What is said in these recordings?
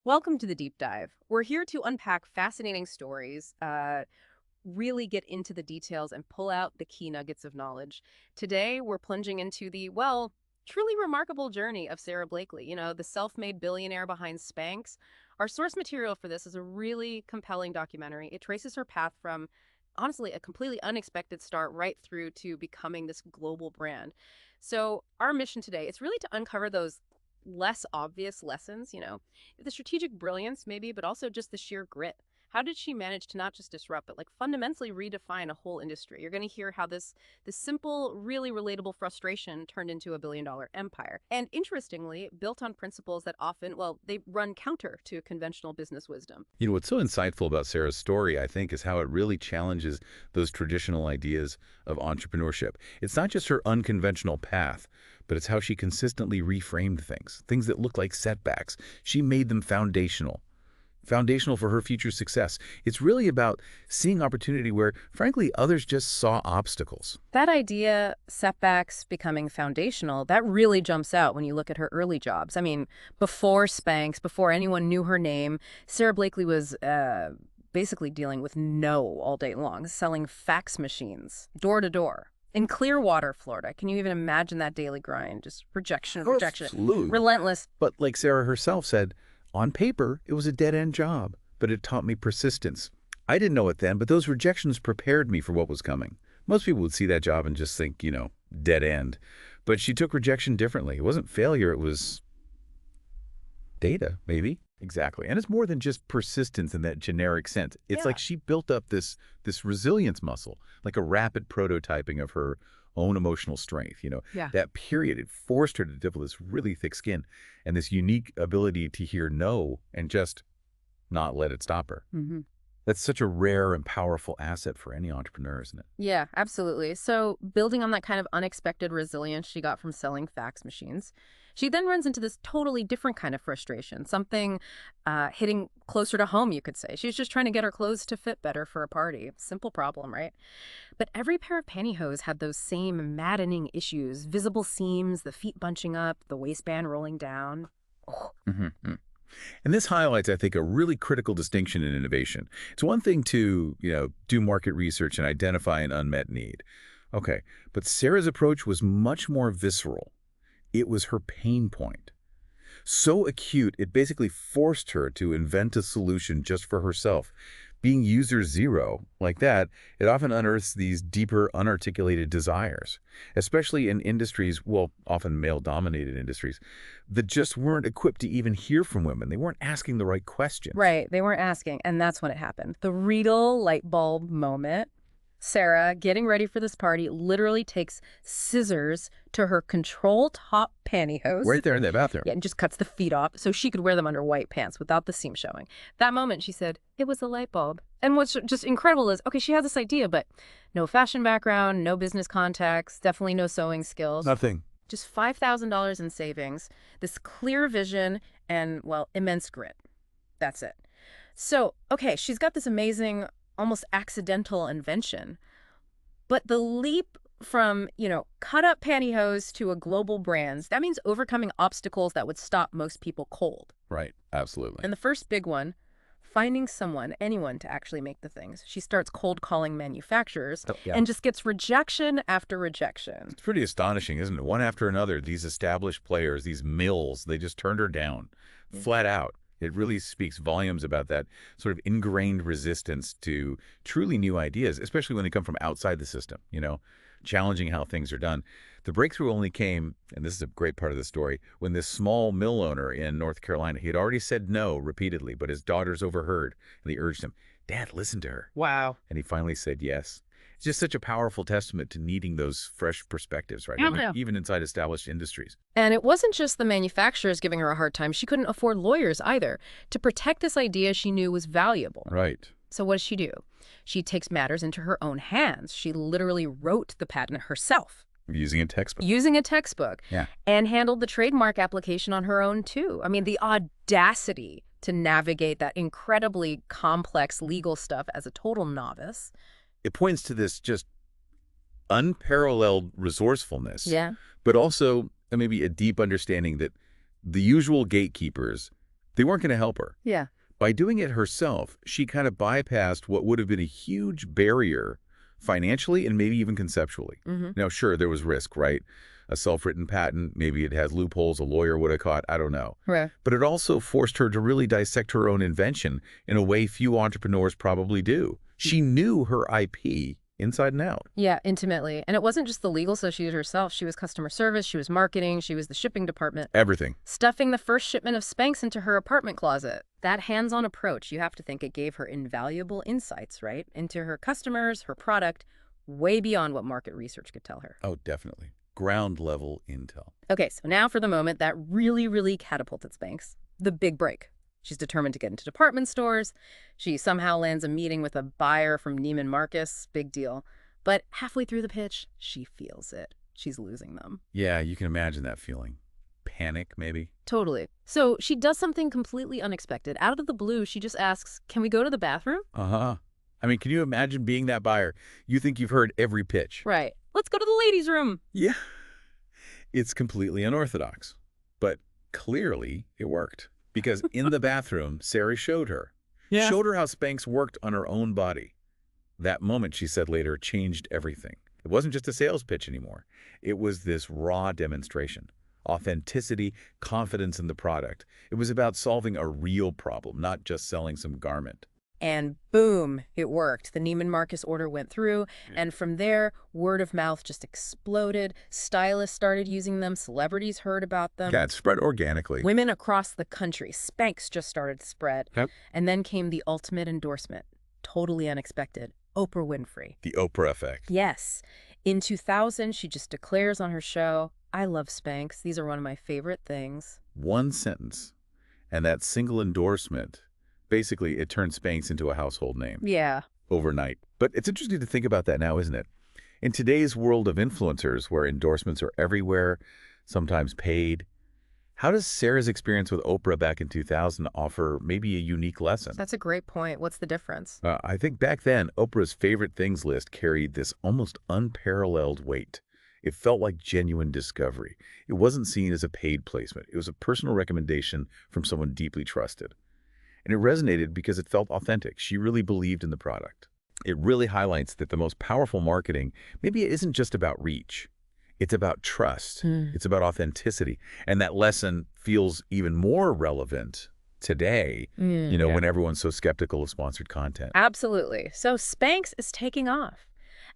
Welcome to the deep dive. We're here to unpack fascinating stories, really get into the details, and pull out the key nuggets of knowledge. Today, we're plunging into the, well, truly remarkable journey of Sara Blakely, the self made billionaire behind SPANX. Our source material for this is a really compelling documentary. It traces her path from, honestly, a completely unexpected start right through to becoming this global brand. So, our mission today is really to uncover those less obvious lessons, the strategic brilliance maybe, but also just the sheer grit. How did she manage to not just disrupt, but like fundamentally redefine a whole industry? You're going to hear how this simple, really relatable frustration turned into a billion-dollar empire. And interestingly, built on principles that often, well, they run counter to conventional business wisdom. What's so insightful about Sarah's story, I think, is how it really challenges those traditional ideas of entrepreneurship. It's not just her unconventional path, but it's how she consistently reframed things that look like setbacks. She made them foundational for her future success. It's really about seeing opportunity where, frankly, others just saw obstacles. That idea, setbacks becoming foundational, that really jumps out when you look at her early jobs. I mean, before Spanx, before anyone knew her name, Sara Blakely was basically dealing with no all day long, selling fax machines, door to door. In Clearwater, Florida. Can you even imagine that daily grind? Just rejection, Absolutely. relentless. But like Sarah herself said, on paper, it was a dead-end job, but it taught me persistence. I didn't know it then, but those rejections prepared me for what was coming. Most people would see that job and just think, dead end. But she took rejection differently. It wasn't failure, it was data, maybe. Exactly. And it's more than just persistence in that generic sense. It's Yeah. like she built up this resilience muscle, like a rapid prototyping of her own emotional strength. Yeah. That period, it forced her to develop this really thick skin and this unique ability to hear no and just not let it stop her. hmm That's such a rare and powerful asset for any entrepreneur, isn't it? Yeah, absolutely. So, building on that kind of unexpected resilience she got from selling fax machines, she then runs into this totally different kind of frustration, something hitting closer to home, you could say. She's just trying to get her clothes to fit better for a party. Simple problem, right? But every pair of pantyhose had those same maddening issues: visible seams, the feet bunching up, the waistband rolling down. Oh, Mm-hmm. And this highlights, I think, a really critical distinction in innovation. It's one thing to, do market research and identify an unmet need. Okay, but Sarah's approach was much more visceral. It was her pain point. So acute, it basically forced her to invent a solution just for herself. Being user zero, like that, it often unearths these deeper, unarticulated desires, especially in industries, well, often male-dominated industries, that just weren't equipped to even hear from women. They weren't asking the right questions. right. They weren't asking. And that's when it happened. The Riedel light bulb moment. Sarah, getting ready for this party, literally takes scissors to her control top pantyhose. Right there in that bathroom. Yeah, and just cuts the feet off so she could wear them under white pants without the seam showing. That moment, she said, it was a light bulb. And what's just incredible is, okay, she has this idea, but no fashion background, no business contacts, definitely no sewing skills. Nothing. Just $5,000 in savings, this clear vision, and, well, immense grit. That's it. So, okay, she's got this amazing, almost accidental invention. But the leap from, cut up pantyhose to a global brands, that means overcoming obstacles that would stop most people cold. Right, absolutely. And the first big one, finding someone, anyone to actually make the things. She starts cold calling manufacturers Yeah. and just gets rejection after rejection. It's pretty astonishing, isn't it? One after another, these established players, these mills, they just turned her down, flat out. It really speaks volumes about that sort of ingrained resistance to truly new ideas, especially when they come from outside the system, challenging how things are done. The breakthrough only came, and this is a great part of the story, when this small mill owner in North Carolina, he had already said no repeatedly, but his daughters overheard, and they urged him, Dad, listen to her. Wow. And he finally said yes. It's just such a powerful testament to needing those fresh perspectives, right? Yeah. Even inside established industries. And it wasn't just the manufacturers giving her a hard time. She couldn't afford lawyers either to protect this idea she knew was valuable. Right. So what does she do? She takes matters into her own hands. She literally wrote the patent herself. Using a textbook. Using a textbook. Yeah. And handled the trademark application on her own, too. I mean, the audacity to navigate that incredibly complex legal stuff as a total novice. It points to this just unparalleled resourcefulness. Yeah. But also maybe a deep understanding that the usual gatekeepers, They weren't going to help her. Yeah. By doing it herself, she kind of bypassed what would have been a huge barrier financially and maybe even conceptually. Mm-hmm. Now, sure, there was risk, right? A self-written patent, maybe it has loopholes a lawyer would have caught, I don't know. Right. But it also forced her to really dissect her own invention in a way few entrepreneurs probably do. She knew her IP inside and out. Yeah, intimately. And it wasn't just the legal stuff she did herself. She was customer service, she was marketing, she was the shipping department. Everything. Stuffing the first shipment of SPANX into her apartment closet. That hands-on approach, you have to think it gave her invaluable insights, right? Into her customers, her product, way beyond what market research could tell her. Oh, definitely. Ground level intel. Okay, so now for the moment that really catapulted SPANX. The big break. She's determined to get into department stores. She somehow lands a meeting with a buyer from Neiman Marcus. Big deal. But halfway through the pitch, she feels it. She's losing them. Yeah, you can imagine that feeling. Panic, maybe? Totally. So she does something completely unexpected. Out of the blue, she just asks, can we go to the bathroom? Uh-huh. I mean, can you imagine being that buyer? You think you've heard every pitch. Right. Let's go to the ladies' room. Yeah. It's completely unorthodox. But clearly, it worked. Because in the bathroom, Sara showed her. Yeah. Showed her how SPANX worked on her own body. That moment, she said later, changed everything. It wasn't just a sales pitch anymore. It was this raw demonstration. Authenticity, confidence in the product. It was about solving a real problem, not just selling some garment. And boom, it worked. The Neiman Marcus order went through, and from there, word of mouth just exploded. Stylists started using them. Celebrities heard about them. Yeah, it spread organically. Women across the country. SPANX just started to spread. Yep. And then came the ultimate endorsement. Totally unexpected. Oprah Winfrey. The Oprah effect. Yes. In 2000, she just declares on her show, I love SPANX. These are one of my favorite things. One sentence, and that single endorsement, basically, it turned SPANX into a household name. Yeah. Overnight. But it's interesting to think about that now, isn't it? In today's world of influencers, where endorsements are everywhere, sometimes paid, how does Sara's experience with Oprah back in 2000 offer maybe a unique lesson? That's a great point. What's the difference? I think back then, Oprah's favorite things list carried this almost unparalleled weight. It felt like genuine discovery. It wasn't seen as a paid placement. It was a personal recommendation from someone deeply trusted. And it resonated because it felt authentic. She really believed in the product. It really highlights that the most powerful marketing, maybe it isn't just about reach. It's about trust. It's about authenticity. And that lesson feels even more relevant today, when everyone's so skeptical of sponsored content. Absolutely. So SPANX is taking off.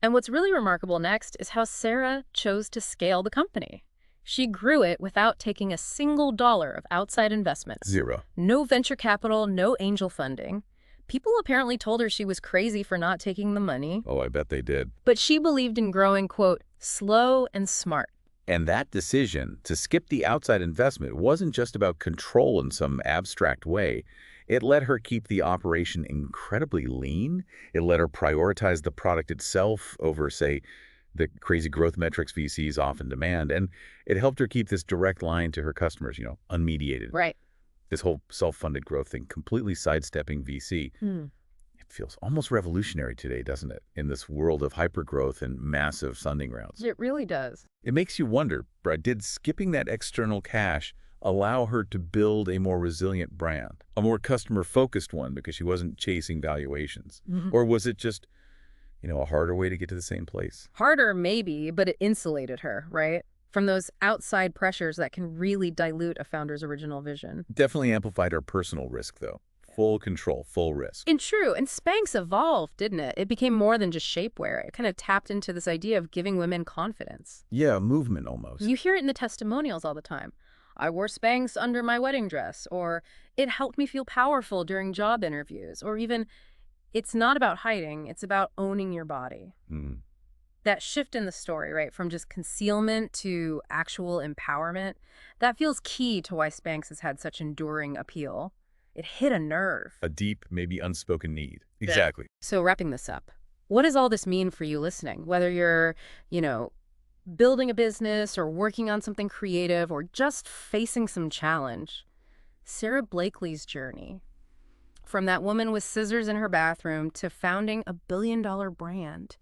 And what's really remarkable next is how Sara chose to scale the company. She grew it without taking a single dollar of outside investment. Zero. No venture capital, no angel funding. People apparently told her she was crazy for not taking the money. Oh, I bet they did. But she believed in growing, quote, slow and smart. And that decision to skip the outside investment wasn't just about control in some abstract way. It let her keep the operation incredibly lean. It let her prioritize the product itself over, say, the crazy growth metrics VCs often demand. And it helped her keep this direct line to her customers, unmediated. Right. This whole self-funded growth thing, completely sidestepping VC. It feels almost revolutionary today, doesn't it? In this world of hypergrowth and massive funding rounds. It really does. It makes you wonder, Brad, did skipping that external cash allow her to build a more resilient brand, a more customer-focused one because she wasn't chasing valuations? Or was it just, a harder way to get to the same place? Harder, maybe, but it insulated her, right? From those outside pressures that can really dilute a founder's original vision. Definitely amplified her personal risk, though. Full control, full risk. And true, and SPANX evolved, didn't it? It became more than just shapewear. It kind of tapped into this idea of giving women confidence. Yeah, a movement almost. You hear it in the testimonials all the time. I wore SPANX under my wedding dress, or it helped me feel powerful during job interviews, or even, it's not about hiding, it's about owning your body. That shift in the story, right, from just concealment to actual empowerment, that feels key to why SPANX has had such enduring appeal. It hit a nerve. A deep, maybe unspoken need. Exactly. So wrapping this up, what does all this mean for you listening? Whether you're, building a business or working on something creative or just facing some challenge. Sara Blakely's journey, from that woman with scissors in her bathroom to founding a billion-dollar brand,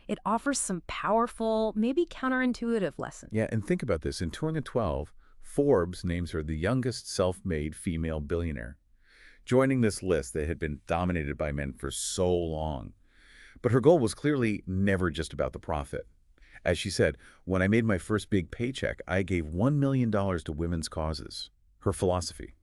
it offers some powerful, maybe counterintuitive lessons. Yeah, and think about this. In 2012, Forbes names her the youngest self-made female billionaire, joining this list that had been dominated by men for so long. But her goal was clearly never just about the profit. As she said, when I made my first big paycheck, I gave $1 million to women's causes. Her philosophy: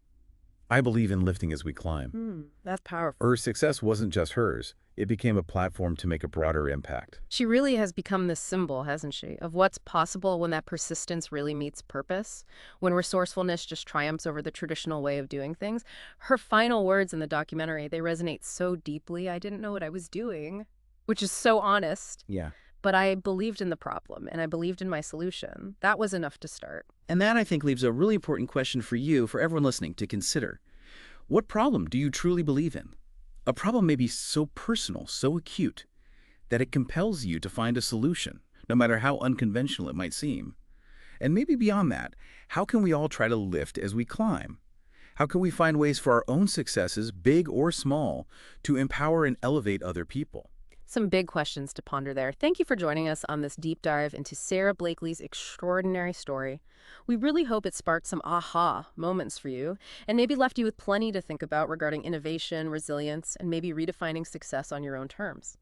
I believe in lifting as we climb. That's powerful. Her success wasn't just hers. It became a platform to make a broader impact. She really has become this symbol, hasn't she, of what's possible when that persistence really meets purpose, when resourcefulness just triumphs over the traditional way of doing things. Her final words in the documentary, they resonate so deeply. I didn't know what I was doing, which is so honest. Yeah. But I believed in the problem, and I believed in my solution. That was enough to start. And that, I think, leaves a really important question for you, for everyone listening, to consider. What problem do you truly believe in? A problem may be so personal, so acute, that it compels you to find a solution, no matter how unconventional it might seem. And maybe beyond that, how can we all try to lift as we climb? How can we find ways for our own successes, big or small, to empower and elevate other people? Some big questions to ponder there. Thank you for joining us on this deep dive into Sara Blakely's extraordinary story. We really hope it sparked some aha moments for you and maybe left you with plenty to think about regarding innovation, resilience, and maybe redefining success on your own terms.